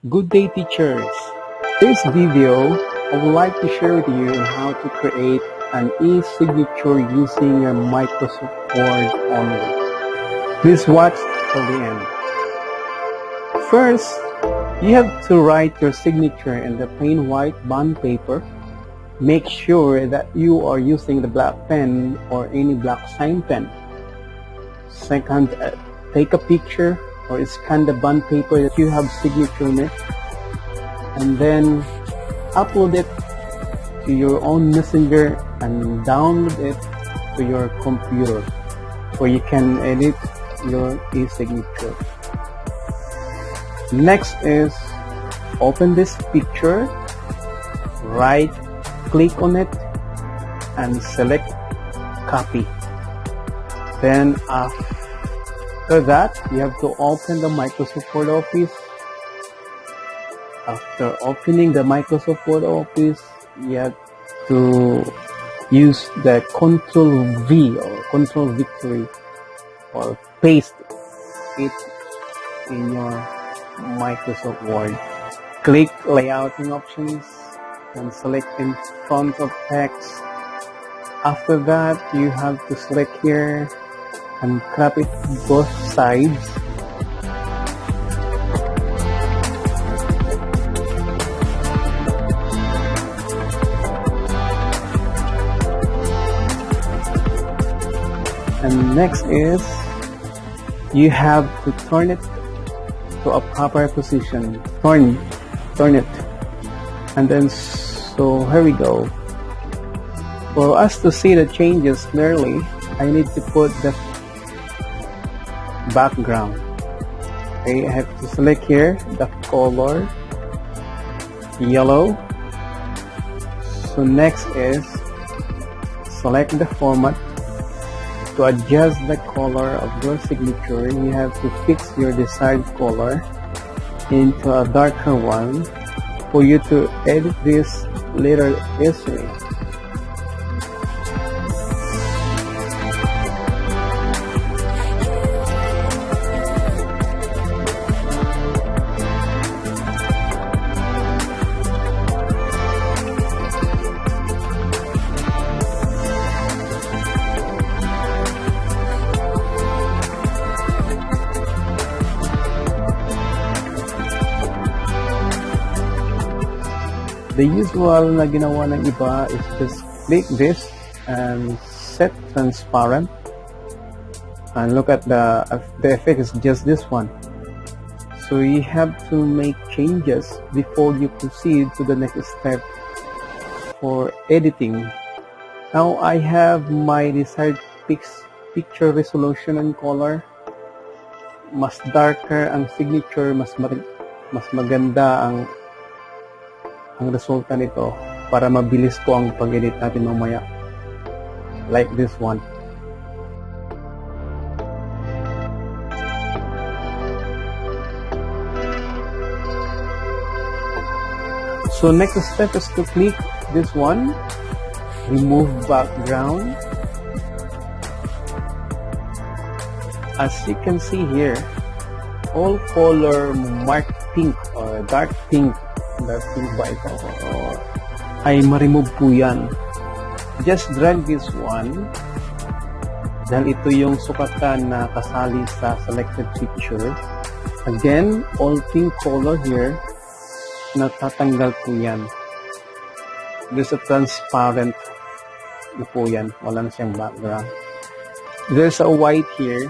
Good day, teachers. This video, I would like to share with you how to create an e-signature using your Microsoft Word only. Please watch till the end. First, you have to write your signature in the plain white bond paper. Make sure that you are using the black pen or any black sign pen. Second, take a picture or scan the bond paper that you have signature in it, and then upload it to your own messenger and download it to your computer where you can edit your e-signature. Next is open this picture, right click on it and select copy. Then after that, you have to open the Microsoft Word Office. After opening the Microsoft Word Office, you have to use the Control V or Control Victory or paste it in your Microsoft Word. Click layouting options and select in front of text. After that, you have to select here and crop it both sides. And next is you have to turn it to a proper position. Turn it. And then so here we go. For us to see the changes clearly, I need to put the background. Okay, I have to select here the color yellow. So next is select the format. To adjust the color of your signature, you have to fix your desired color into a darker one for you to edit this later easily. The usual na ginawa ng iba is just click this and set transparent, and look at the effect is just this one. So you have to make changes before you proceed to the next step for editing. Now I have my desired picture resolution and color. Mas darker ang signature, mas maganda ang resulta nito para mabilis po ang pag-edit natin mamaya, like this one. So next step is to click this one, remove background. As you can see here, all color marked pink or dark pink, ba ito ay ma-remove po yan. Just drag this one dahil ito yung sukatan na kasali sa selected picture. Again, all pink color here, natatanggal po yan. There's a transparent na po yan, wala na siyang background. There's a white here.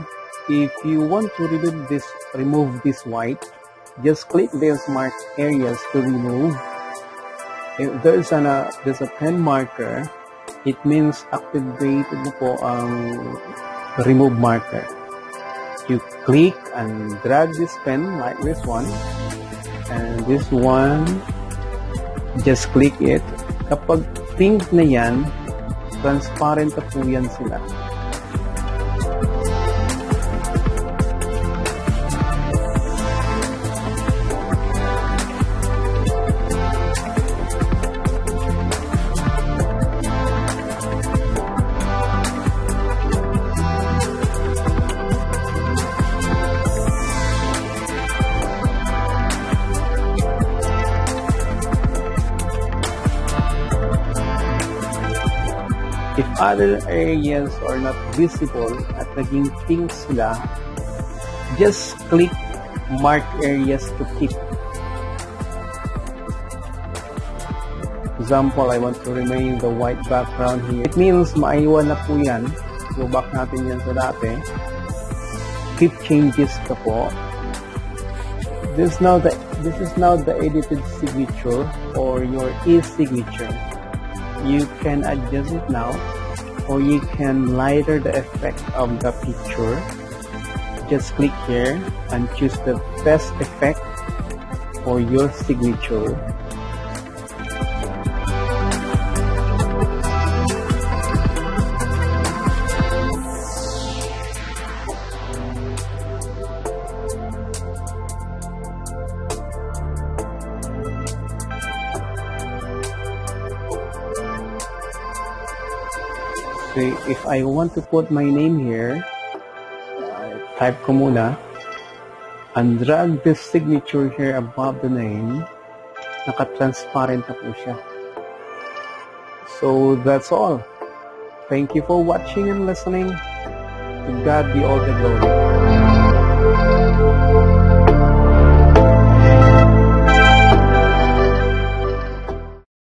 If you want to remove this white, just click these marked areas to remove. If there's a pen marker, it means activated na po ang remove marker. You click and drag this pen like this one, and this one, just click it. Kapag pink na yan, transparent na po yan sila. If other areas are not visible at naging pink sila, just click mark areas to keep. Example, I want to remain the white background here. It means maiwan na po yan. Go back natin yan sa dati. Keep changes ka po. This is now the edited signature or your e-signature. You can adjust it now, or you can lighter the effect of the picture. Just click here and choose the best effect for your signature. So if I want to put my name here, type ko muna, and drag this signature here above the name, naka-transparent na po siya. So that's all. Thank you for watching and listening. To God be all the glory.